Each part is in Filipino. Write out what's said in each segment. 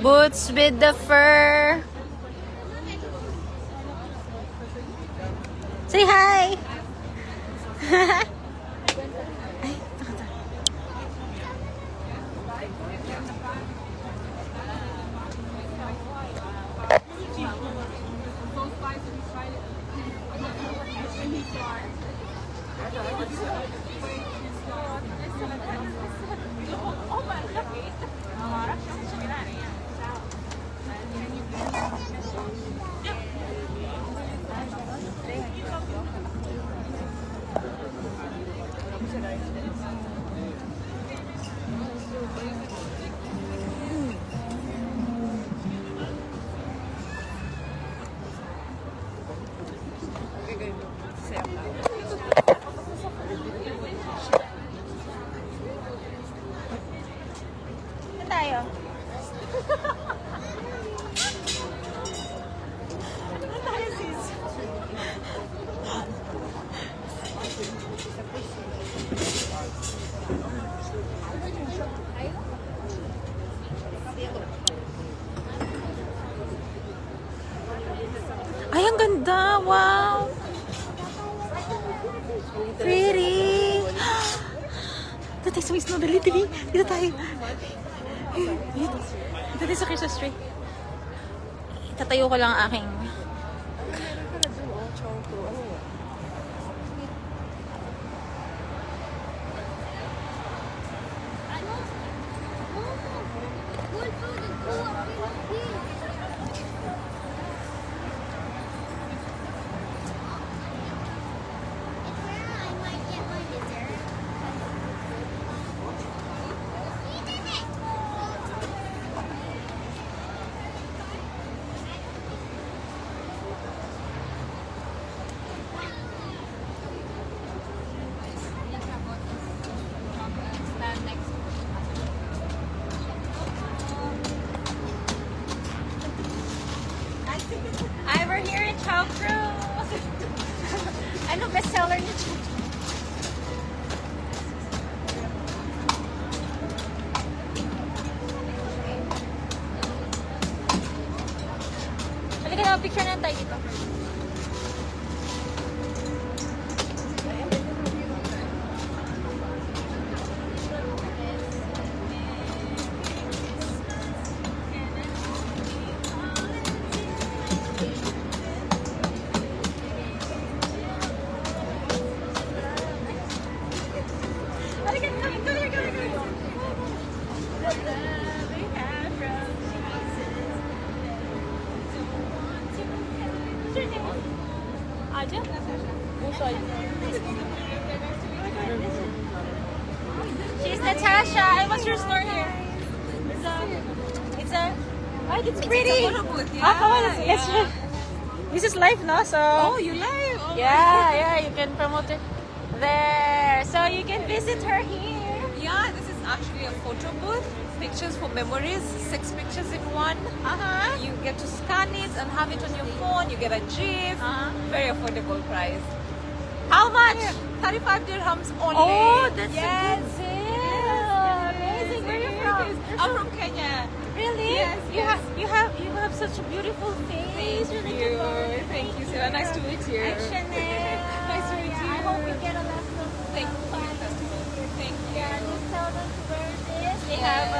Boots with the fur. Say hi. Tayo. Ay, ang ganda! Wow! Pretty! Dito tayo sa Miss No, dali. Dito tayo. Dito tayo sa Christmas tree. Itatayo ko lang ang aking... We're here in Chow Cruz. Ano bestseller ni Chow? Halika na, picture na tayo dito. Aja? She's Natasha. And what's your store here? It's pretty. It's a photo booth, yeah. Come on, let's this is live, no? So Oh, you live? Oh, yeah, you can promote it there. So you can visit her here. Yeah, this is actually a photo booth. Pictures for memories, 6 pictures in one. You get to scan it and have it on your phone. You get a GIF. Very affordable price. How much? 35 dirhams only. Oh, that's yes. a good deal. Amazing. Where are you from? I'm from Kenya. Really? Yes, You have such a beautiful face. Thank Really you. good. Thank you, Sarah. Nice to meet you. And Chanel. Nice to meet you. I hope you get a lot of Thank you. Thank you. Yeah, just tell them to wear this. They Yeah.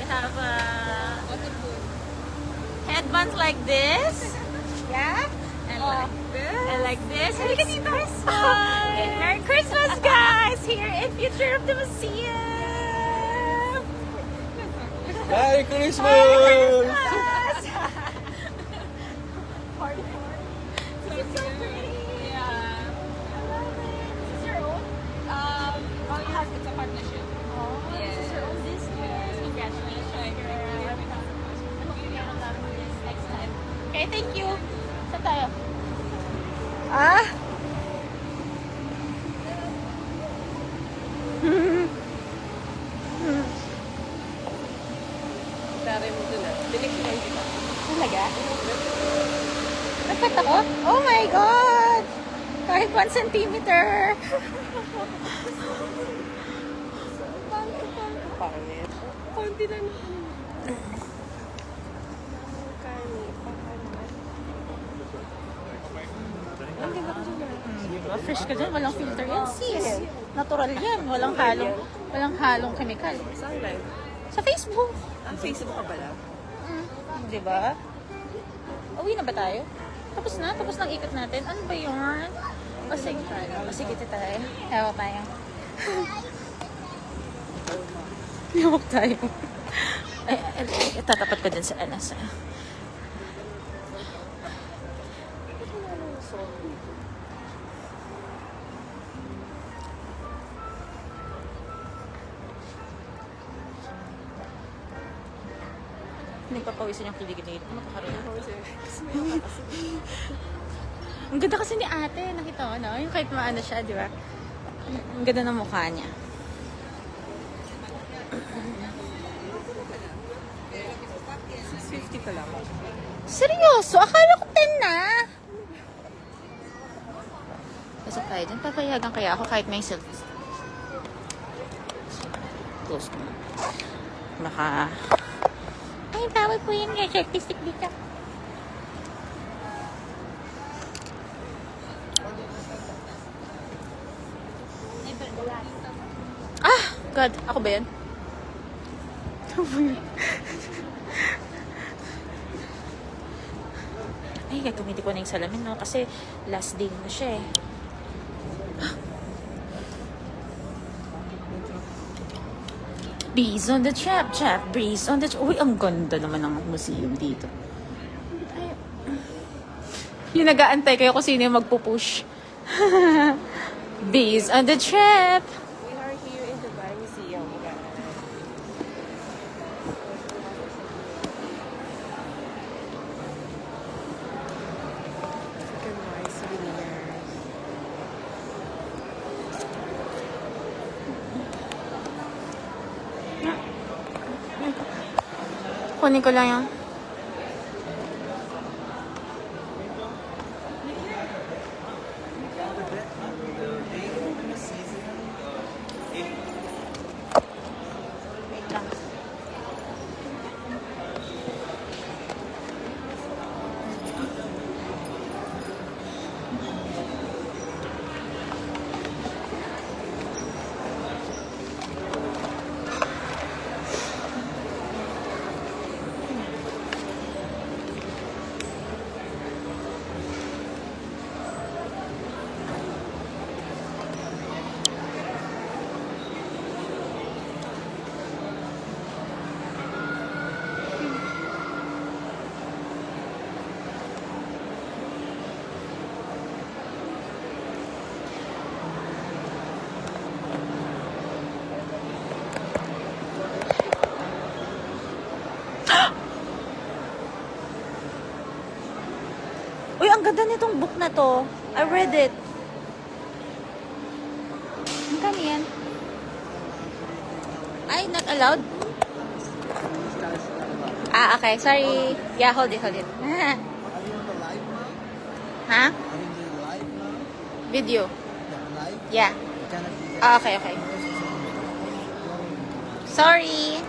have Wonderful. headbands like this. Yeah. And like This. and like this. And it's Christmas. Okay, Merry Christmas, guys! Here in Future of the Museum. Merry Christmas! Merry Christmas! Party four. This is so pretty. Yeah. I love it. This is your own? Oh, yes, it's a partnership. Oh, this is your own business. Congratulations, girl. I hope you get a lot of this next time. Okay, thank you. Saan tayo? Tari mo dun ah. Dinig ko lang kita. Talaga? Nagkat ako? Oh my God! Kahit 1 centimeter. Pangit. Konti na naman. Diba? Fresh ka dyan, walang filter yan, sis. Natural yan, walang halong chemical. Saan live? Sa Facebook. Ang Facebook ka pala? Diba? Uwi na ba tayo? Tapos na? Tapos nang ikot natin? Ano ba yun? O sige, ito tayo. Ewa tayo. Yawak tayo. Ay, tatapat ko din sa anas. Nagpapawisan yung kiligid-ligid. Makakaroon. Ang ganda kasi ni ate. Nakita ko, no? Yung kahit maano siya, di ba? Ang ganda ng mukha niya. $50 pa lang. Seryoso? Akala ko 10 na. Pasok tayo dyan. Papayagan kaya ako kahit may selfie. Close mo. Baka... Ay, bawal po yung selfie stick dito. Ah! God, ako ba yan? Ay, gagamitin ko na yung salamin, no? Kasi last day na siya, eh. Bees on the trap, breeze on the... Uy, ang ganda naman ng museum dito. Ay. Yung nag-aantay kayo kung sino yung magpupush. Bees on the trap. We are here in Dubai Museum, guys. Look at my souvenirs. Kunin ko lang yung... Wait lang. Uy, ang ganda nitong book na to. I read it. Ang kano yan? Ay, not allowed? Ah, okay. Sorry. Yeah, hold it. Ha? Video. Yeah. Ah, okay. Sorry.